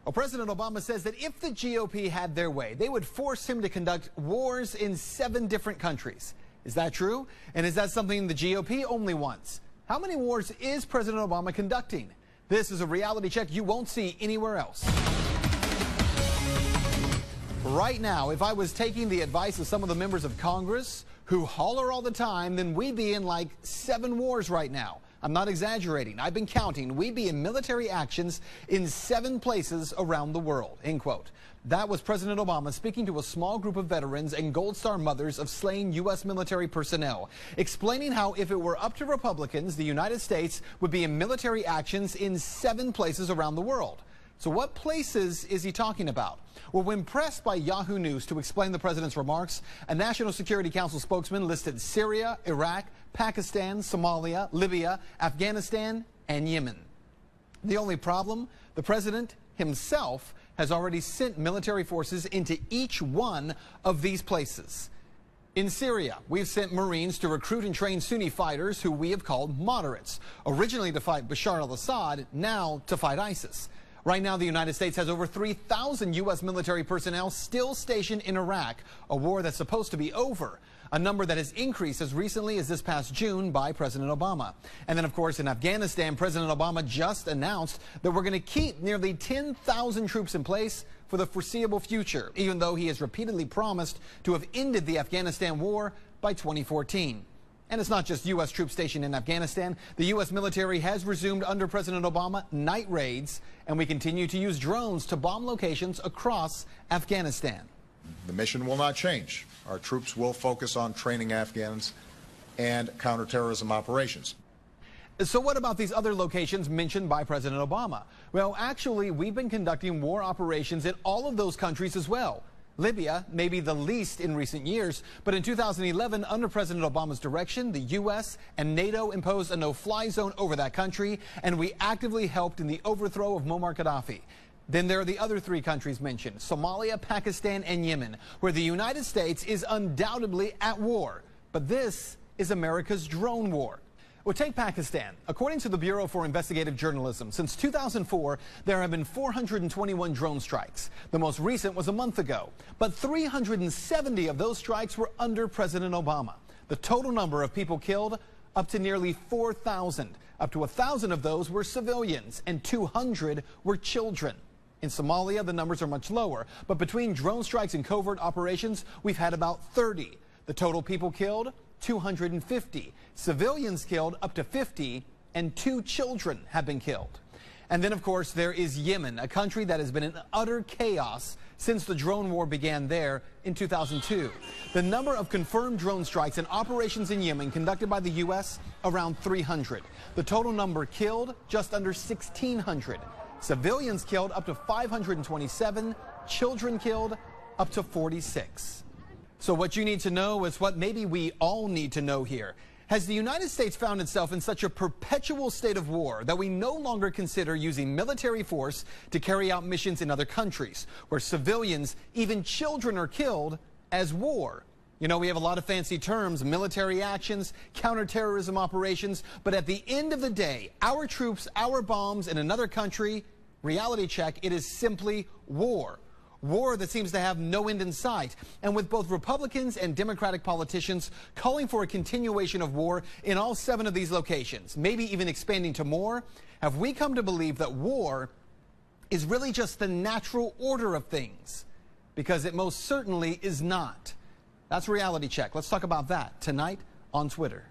Well, President Obama says that if the GOP had their way, they would force him to conduct wars in 7 different countries. Is that true? And is that something the GOP only wants? How many wars is President Obama conducting? This is a reality check you won't see anywhere else. Right now, if I was taking the advice of some of the members of Congress who holler all the time, then we'd be in like 7 wars right now. I'm not exaggerating. I've been counting. We'd be in military actions in 7 places around the world, end quote. That was President Obama speaking to a small group of veterans and Gold Star mothers of slain U.S. military personnel, explaining how if it were up to Republicans, the United States would be in military actions in 7 places around the world. So what places is he talking about? Well, when pressed by Yahoo News to explain the president's remarks, a National Security Council spokesman listed Syria, Iraq, Pakistan, Somalia, Libya, Afghanistan, and Yemen. The only problem, the president himself has already sent military forces into each one of these places. In Syria, we've sent Marines to recruit and train Sunni fighters who we have called moderates, originally to fight Bashar al-Assad, now to fight ISIS. Right now, the United States has over 3,000 U.S. military personnel still stationed in Iraq, a war that's supposed to be over, a number that has increased as recently as this past June by President Obama. And then, of course, in Afghanistan, President Obama just announced that we're going to keep nearly 10,000 troops in place for the foreseeable future, even though he has repeatedly promised to have ended the Afghanistan war by 2014. And it's not just U.S. troops stationed in Afghanistan. The U.S. military has resumed under President Obama night raids, and we continue to use drones to bomb locations across Afghanistan. The mission will not change. Our troops will focus on training Afghans and counterterrorism operations. So what about these other locations mentioned by President Obama? Well, actually, we've been conducting war operations in all of those countries as well. Libya may be the least in recent years, but in 2011, under President Obama's direction, the U.S. and NATO imposed a no-fly zone over that country, and we actively helped in the overthrow of Muammar Gaddafi. Then there are the other 3 countries mentioned, Somalia, Pakistan, and Yemen, where the United States is undoubtedly at war. But this is America's drone war. Well, take Pakistan. According to the Bureau for Investigative Journalism, since 2004, there have been 421 drone strikes. The most recent was a month ago, but 370 of those strikes were under President Obama. The total number of people killed, up to nearly 4,000. Up to 1,000 of those were civilians, and 200 were children. In Somalia, the numbers are much lower, but between drone strikes and covert operations, we've had about 30. The total people killed, 250. Civilians killed, up to 50, and 2 children have been killed. And then, of course, there is Yemen, a country that has been in utter chaos since the drone war began there in 2002. The number of confirmed drone strikes and operations in Yemen conducted by the U.S., around 300. The total number killed, just under 1,600. Civilians killed, up to 527. Children killed, up to 46. So what you need to know is what maybe we all need to know here. Has the United States found itself in such a perpetual state of war that we no longer consider using military force to carry out missions in other countries, where civilians, even children, are killed, as war? You know, we have a lot of fancy terms, military actions, counterterrorism operations, but at the end of the day, our troops, our bombs in another country, reality check, it is simply war. War that seems to have no end in sight. And with both Republicans and Democratic politicians calling for a continuation of war in all 7 of these locations, maybe even expanding to more, have we come to believe that war is really just the natural order of things? Because it most certainly is not. That's Reality Check. Let's talk about that tonight on Twitter.